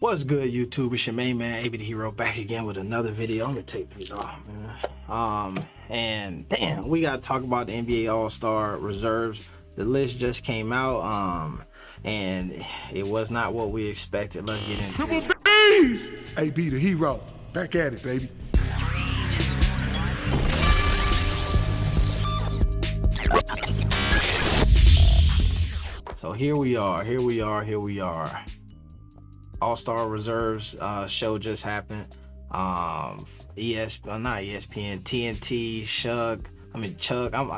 What's good, YouTube? It's your main man, AB the Hero, back again with another video. I'm gonna take these off, man. And damn, we gotta talk about the NBA All-Star reserves. The list just came out, and it was not what we expected. Let's get into it. Triple B's! AB the Hero, back at it, baby. So here we are. All-Star Reserves show just happened. Not ESPN, TNT, Chug.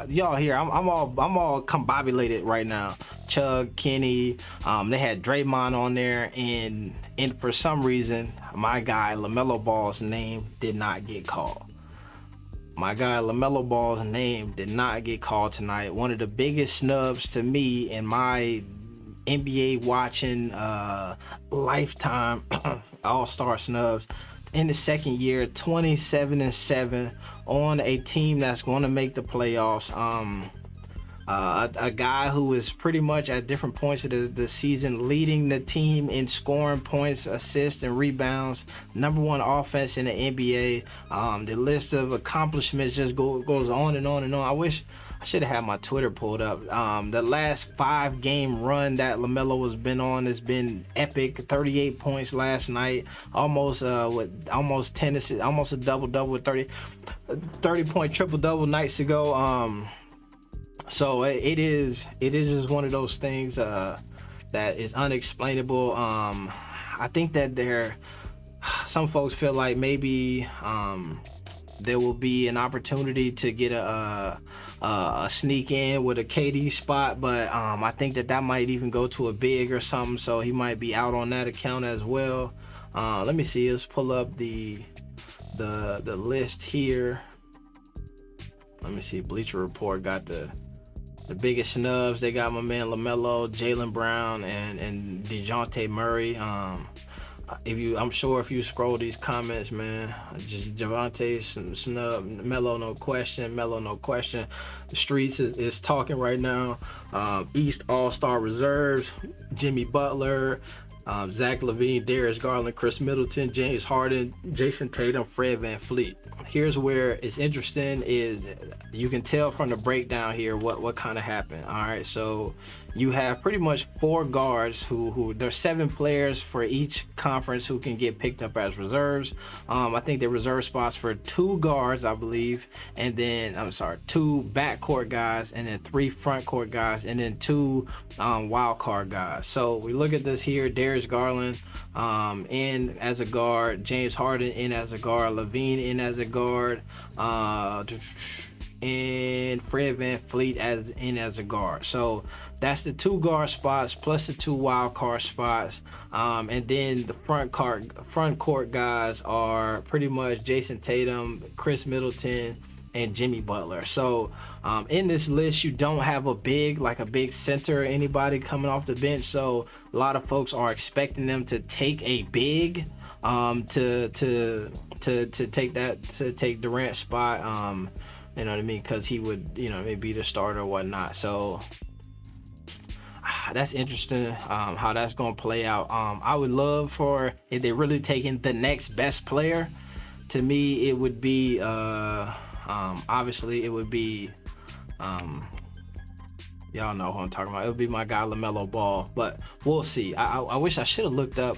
Y'all here. I'm all combobulated right now. Chug, Kenny. They had Draymond on there, and for some reason, my guy LaMelo Ball's name did not get called. My guy LaMelo Ball's name did not get called tonight. One of the biggest snubs to me in my NBA watching lifetime. All-Star snubs in the second year, 27-7 on a team that's going to make the playoffs. A guy who is pretty much at different points of the season leading the team in scoring points, assists, and rebounds. #1 offense in the NBA. The list of accomplishments just goes on and on and on. I wish I should have had my Twitter pulled up. The last 5-game run that LaMelo has been on has been epic. 38 points last night, almost 10 assists, almost a double-double with 30-point triple-double nights ago. So it is just one of those things that is unexplainable. I think that some folks feel like maybe there will be an opportunity to get a sneak in with a KD spot, but I think that might even go to a big or something, so he might be out on that account as well. Let me see. Let's pull up the list here. Let me see. Bleacher Report got the biggest snubs. They got my man LaMelo, Jaylen Brown, and DeJounte Murray. I'm sure if you scroll these comments, man, just Javante snub, Melo no question, The streets is talking right now. East All-Star Reserves, Jimmy Butler, Zach LaVine, Darius Garland, Chris Middleton, James Harden, Jason Tatum, Fred VanVleet. Here's where it's interesting is you can tell from the breakdown here what kind of happened. All right, so you have pretty much 4 guards who there's 7 players for each conference who can get picked up as reserves. I think they reserve spots for 2 guards, I believe, and then 2 backcourt guys, and then 3 front court guys, and then 2 wild card guys. So we look at this here: Darius Garland in as a guard, James Harden in as a guard, LaVine in as a guard, and Fred VanVleet as a guard. So that's the 2 guard spots plus the 2 wild card spots, and then the front court guys are pretty much Jason Tatum, Chris Middleton, and Jimmy Butler. So in this list, you don't have a big center or anybody coming off the bench. So a lot of folks are expecting them to take a big to take Durant's spot. You know what I mean? Because he would, maybe be the starter or whatnot. So that's interesting how that's going to play out. I would love for if they're really taking the next best player. To me, it would be obviously it would be y'all know who I'm talking about. It would be my guy LaMelo Ball, but we'll see. I wish I should have looked up,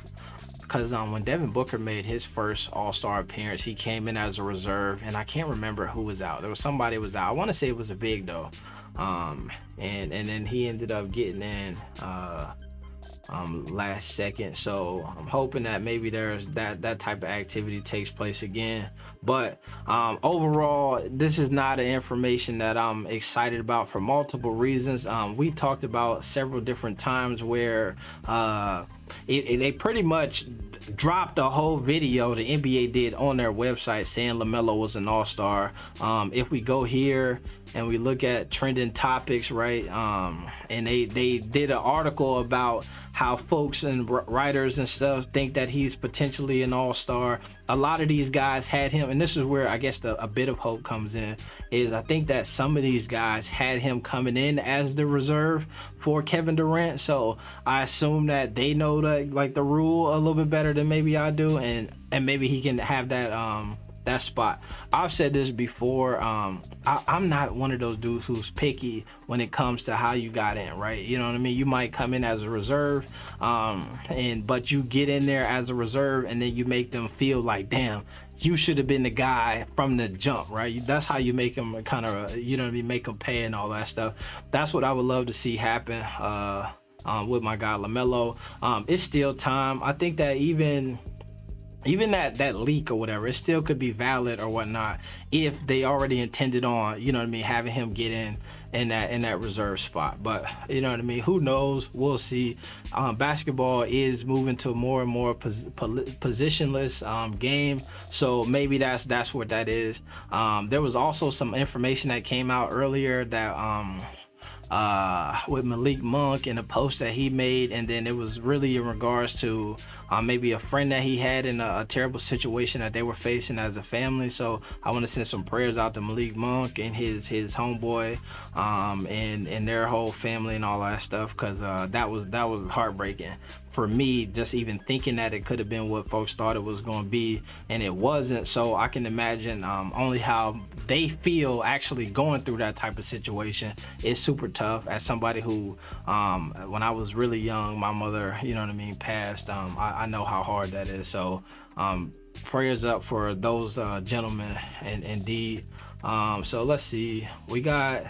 because when Devin Booker made his first All-Star appearance, he came in as a reserve, and I can't remember who was out. There was somebody who was out. I want to say it was a big though, and then he ended up getting in last second. So I'm hoping that maybe there's that type of activity takes place again. But overall, this is not an information that I'm excited about for multiple reasons. We talked about several different times where they pretty much dropped a whole video the NBA did on their website saying LaMelo was an all-star. If we go here and we look at trending topics, right, and they did an article about how folks and writers and stuff think that he's potentially an all-star. A lot of these guys had him, and this is where I guess a bit of hope comes in, is I think that some of these guys had him coming in as the reserve for Kevin Durant. So I assume that they know the rule a little bit better than maybe I do, and maybe he can have that spot. I've said this before. I'm not one of those dudes who's picky when it comes to how you got in, right? You know what I mean? You might come in as a reserve, but you get in there as a reserve, and then you make them feel like, damn, you should have been the guy from the jump, right? That's how you make them kind of, you know what I mean, make them pay and all that stuff. That's what I would love to see happen with my guy LaMelo. It's still time. I think that even that leak or whatever, it still could be valid or whatnot if they already intended on, you know what I mean, having him get in that reserve spot. But you know what I mean, who knows? We'll see. Basketball is moving to more and more positionless game, so maybe that's what that is. There was also some information that came out earlier that with Malik Monk and a post that he made, and then it was really in regards to maybe a friend that he had in a terrible situation that they were facing as a family. So I want to send some prayers out to Malik Monk and his homeboy and their whole family and all that stuff, because that was heartbreaking for me, just even thinking that it could have been what folks thought it was going to be, and it wasn't. So I can imagine only how they feel actually going through that type of situation. It's super tough. As somebody who when I was really young, my mother, you know what I mean, passed. I know how hard that is. So prayers up for those gentlemen, and indeed. So let's see, we got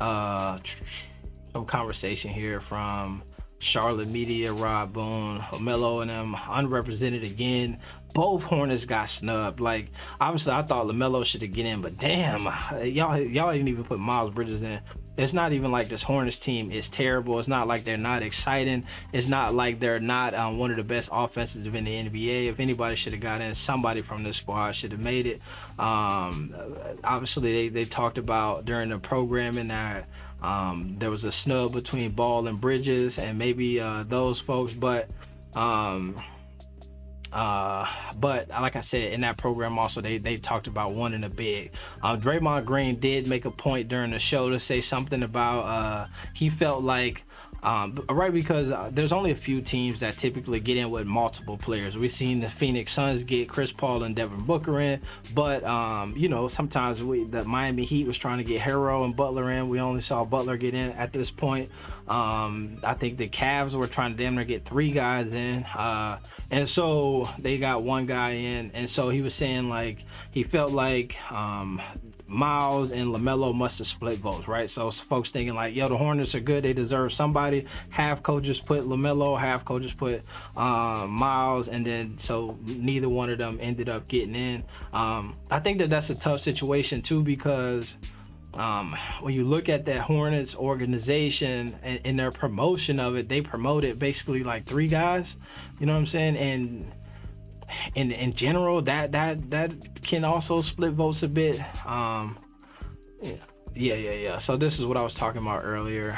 some conversation here from Charlotte Media, Rob Boone, LaMelo and them unrepresented again. Both Hornets got snubbed. Like, obviously I thought LaMelo should have get in, but damn, y'all didn't even put Miles Bridges in. It's not even like this Hornets team is terrible. It's not like they're not exciting. It's not like they're not one of the best offenses in the NBA. If anybody should have got in, somebody from this squad should have made it. Obviously they talked about during the programming that there was a snub between Ball and Bridges, and maybe those folks, but like I said, in that program also they talked about wanting a big. Draymond Green did make a point during the show to say something about he felt like right, because there's only a few teams that typically get in with multiple players. We've seen the Phoenix Suns get Chris Paul and Devin Booker in, but you know, sometimes the Miami Heat was trying to get Harrell and Butler in. We only saw Butler get in at this point. I think the Cavs were trying to damn near get 3 guys in, and so they got 1 guy in. And so he was saying like he felt like Miles and LaMelo must have split votes, right? So folks thinking like, yo, the Hornets are good, they deserve somebody. Half coaches put LaMelo, half coaches put Miles, and then so neither one of them ended up getting in. I think that's a tough situation too, because when you look at that Hornets organization and their promotion of it, they promoted basically like 3 guys, you know what I'm saying? And in general, that can also split votes a bit. Yeah. So this is what I was talking about earlier.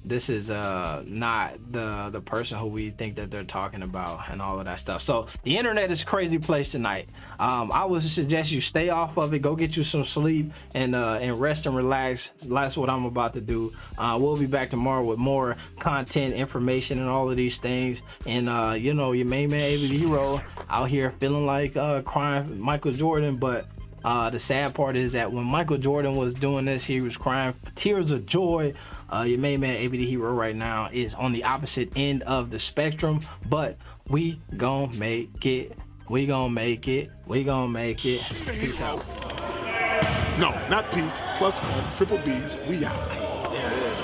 This is not the person who we think that they're talking about and all of that stuff. So the internet is a crazy place tonight. I would suggest you stay off of it, go get you some sleep, and rest and relax. That's what I'm about to do. We'll be back tomorrow with more content, information, and all of these things. And you know, your main man, Avery the Hero, out here feeling like crying Michael Jordan, but the sad part is that when Michael Jordan was doing this, he was crying tears of joy. Your main man, AB the Hero, right now is on the opposite end of the spectrum, but we gon' make it. We gon' make it. We gon' make it. Peace out. No, not peace. +1, triple B's. We out. There it is.